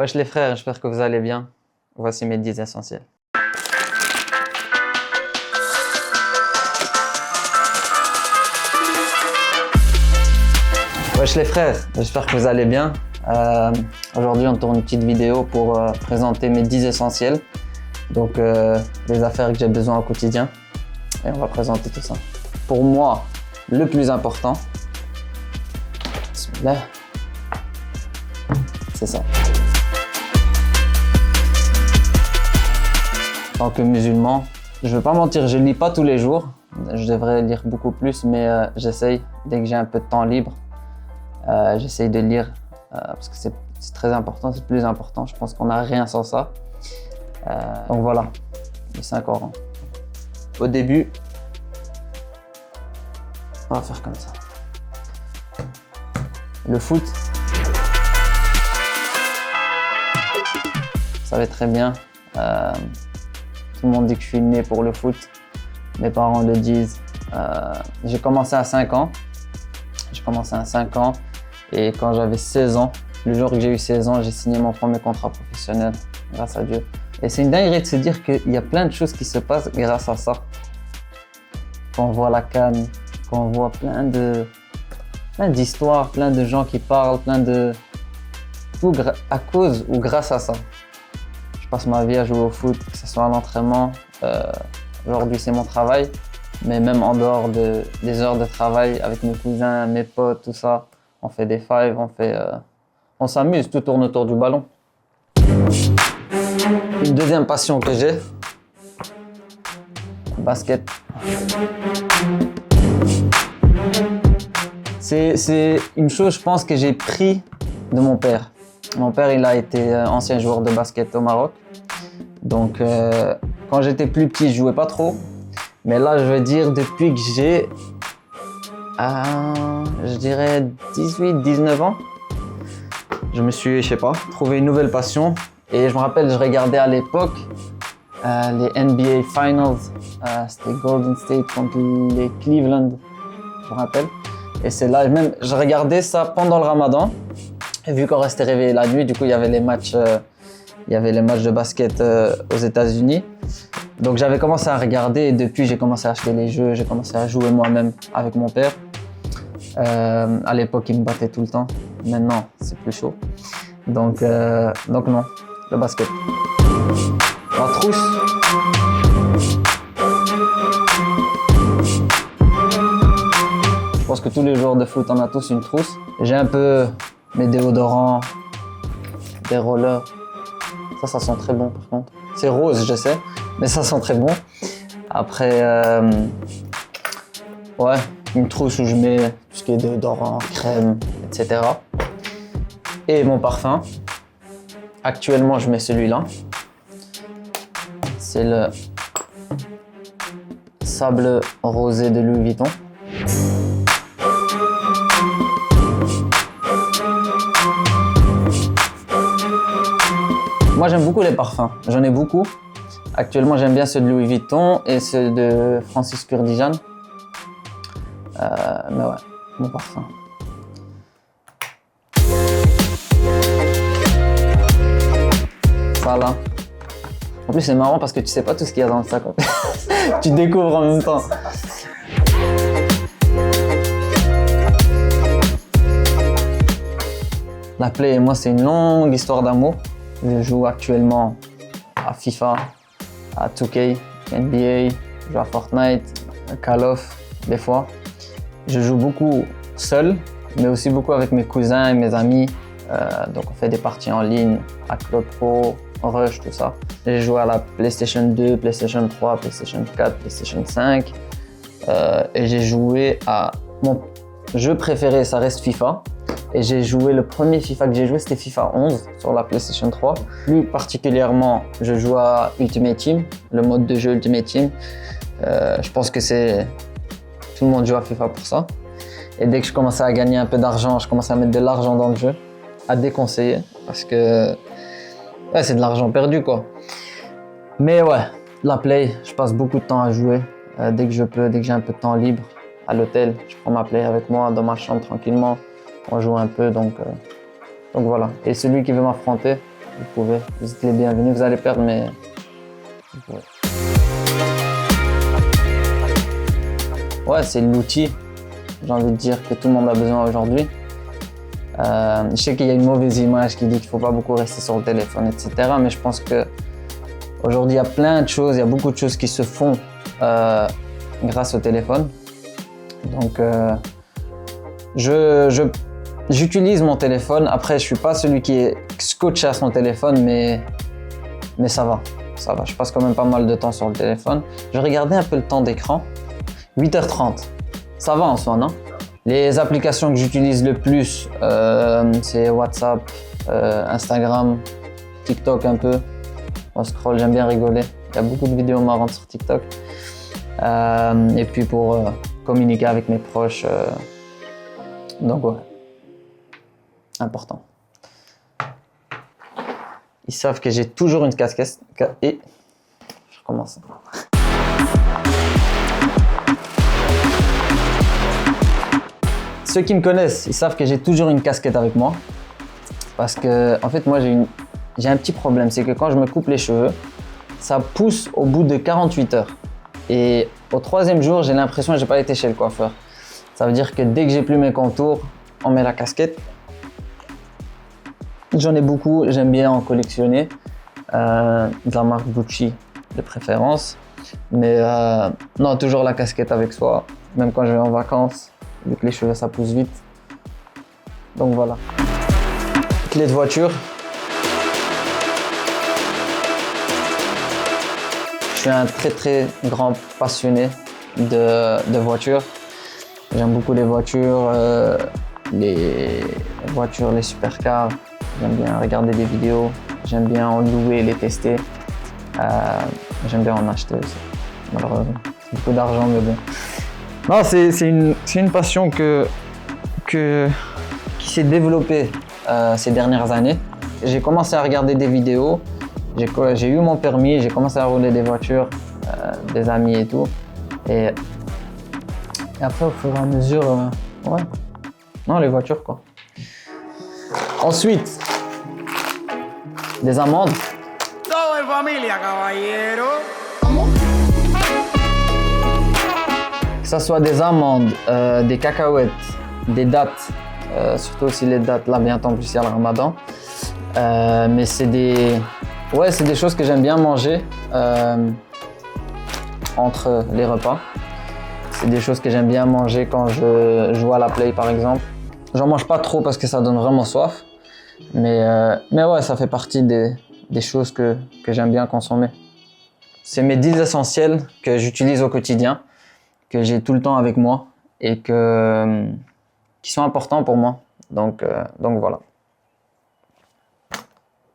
Wesh les frères, j'espère que vous allez bien. Voici mes 10 essentiels. Wesh les frères, j'espère que vous allez bien. Aujourd'hui on tourne une petite vidéo pour présenter mes 10 essentiels. Donc les affaires que j'ai besoin au quotidien. Et on va présenter tout ça. Pour moi, le plus important, bismillah, c'est ça. En tant que musulman, je ne vais pas mentir, je ne lis pas tous les jours. Je devrais lire beaucoup plus, mais j'essaye, dès que j'ai un peu de temps libre, j'essaye de lire parce que c'est très important, c'est le plus important. Je pense qu'on n'a rien sans ça. Donc voilà, le Saint-Coran. Au début, on va faire comme ça. Le foot, vous savez très bien. Tout le monde dit que je suis né pour le foot. Mes parents le disent. J'ai commencé à 5 ans. Et quand j'avais 16 ans, le jour que j'ai eu 16 ans, j'ai signé mon premier contrat professionnel, grâce à Dieu. Et c'est une dinguerie de se dire qu'il y a plein de choses qui se passent grâce à ça. Quand on voit la CAN, quand on voit plein d'histoires, plein de gens qui parlent, tout à cause ou grâce à ça. Je passe ma vie à jouer au foot, que ce soit à l'entraînement. Aujourd'hui, c'est mon travail. Mais même en dehors des heures de travail, avec mes cousins, mes potes, tout ça, on fait des fives, on s'amuse, tout tourne autour du ballon. Une deuxième passion que j'ai, basket. C'est une chose, je pense, que j'ai pris de mon père. Mon père, il a été ancien joueur de basket au Maroc. Donc, quand j'étais plus petit, je jouais pas trop. Mais là, je veux dire, depuis que j'ai, je dirais 18-19 ans, je me suis, trouvé une nouvelle passion. Et je me rappelle, je regardais à l'époque les NBA Finals. C'était Golden State contre les Cleveland, je me rappelle. Et c'est là, même, je regardais ça pendant le Ramadan. Et vu qu'on restait réveillé la nuit, du coup, il y avait les matchs de basket aux États-Unis. Donc j'avais commencé à regarder et depuis j'ai commencé à acheter les jeux, j'ai commencé à jouer moi-même avec mon père. À l'époque il me battait tout le temps, maintenant c'est plus chaud. Donc non, le basket. La trousse. Je pense que tous les joueurs de foot on a tous une trousse. J'ai un peu mes déodorants, des rollers. Ça sent très bon par contre. C'est rose, je sais, mais ça sent très bon. Après, ouais, une trousse où je mets tout ce qui est déodorant, crème, etc. Et mon parfum. Actuellement, je mets celui-là. C'est le Sable Rosé de Louis Vuitton. Moi, j'aime beaucoup les parfums. J'en ai beaucoup. Actuellement, j'aime bien ceux de Louis Vuitton et ceux de Francis Kurkdjian. Mais ouais, mon parfum. Ça là. En plus, c'est marrant parce que tu sais pas tout ce qu'il y a dans le sac. Tu découvres en même temps. La Play et moi, c'est une longue histoire d'amour. Je joue actuellement à FIFA, à 2K, NBA, je joue à Fortnite, à Call of, des fois. Je joue beaucoup seul, mais aussi beaucoup avec mes cousins et mes amis. Donc on fait des parties en ligne, à Club Pro, Rush, tout ça. J'ai joué à la PlayStation 2, PlayStation 3, PlayStation 4, PlayStation 5. Et j'ai joué à... Mon jeu préféré, ça reste FIFA. Et j'ai joué, le premier FIFA que j'ai joué, c'était FIFA 11 sur la PlayStation 3. Plus particulièrement, je joue à Ultimate Team, le mode de jeu Ultimate Team. Je pense que tout le monde joue à FIFA pour ça. Et dès que je commençais à gagner un peu d'argent, je commençais à mettre de l'argent dans le jeu, à déconseiller, parce que ouais, c'est de l'argent perdu quoi. Mais ouais, la Play, je passe beaucoup de temps à jouer. Dès que je peux, dès que j'ai un peu de temps libre, à l'hôtel, je prends ma Play avec moi dans ma chambre tranquillement. On joue un peu, donc voilà. Et celui qui veut m'affronter, vous pouvez, vous êtes les bienvenus, vous allez perdre, mais vous pouvez. Ouais, c'est l'outil, j'ai envie de dire, que tout le monde a besoin aujourd'hui. Je sais qu'il y a une mauvaise image qui dit qu'il ne faut pas beaucoup rester sur le téléphone, etc. Mais je pense qu'aujourd'hui, il y a plein de choses, il y a beaucoup de choses qui se font grâce au téléphone. Donc, j'utilise mon téléphone. Après, je ne suis pas celui qui est scotché à son téléphone, mais ça va. Ça va. Je passe quand même pas mal de temps sur le téléphone. Je regardais un peu le temps d'écran. 8h30. Ça va en soi, non? Les applications que j'utilise le plus, c'est WhatsApp, Instagram, TikTok un peu. On scroll, j'aime bien rigoler. Il y a beaucoup de vidéos marrantes sur TikTok. Et puis pour communiquer avec mes proches. Donc ouais, important. Ils savent que j'ai toujours une casquette et je recommence. Ceux qui me connaissent, ils savent que j'ai toujours une casquette avec moi. Parce que, en fait, moi, j'ai un petit problème. C'est que quand je me coupe les cheveux, ça pousse au bout de 48 heures. Et au 3e jour, j'ai l'impression que je n'ai pas été chez le coiffeur. Ça veut dire que dès que j'ai plus mes contours, on met la casquette. J'en ai beaucoup, j'aime bien en collectionner. De la marque Gucci de préférence. Mais non, toujours la casquette avec soi, même quand je vais en vacances. Vu que les cheveux ça pousse vite. Donc voilà. Clé de voiture. Je suis un très grand passionné de voitures. J'aime beaucoup les voitures, les supercars. J'aime bien regarder des vidéos. J'aime bien en louer, les tester. J'aime bien en acheter aussi. Malheureusement, c'est beaucoup d'argent, mais bon. Non, c'est une passion qui s'est développée ces dernières années. J'ai commencé à regarder des vidéos, j'ai eu mon permis, j'ai commencé à rouler des voitures, des amis et tout. Et après, au fur et à mesure, ouais. Non, les voitures quoi. Ensuite, des amendes. Todo en familia, caballero. Que ce soit des amandes, des cacahuètes, des dattes, surtout aussi les dattes, là bientôt en plus il y a le ramadan. Mais c'est des choses que j'aime bien manger entre les repas. C'est des choses que j'aime bien manger quand je joue à la play par exemple. J'en mange pas trop parce que ça donne vraiment soif. Mais ouais, ça fait partie des choses que j'aime bien consommer. C'est mes 10 essentiels que j'utilise au quotidien, que j'ai tout le temps avec moi et qui sont importants pour moi. Donc voilà.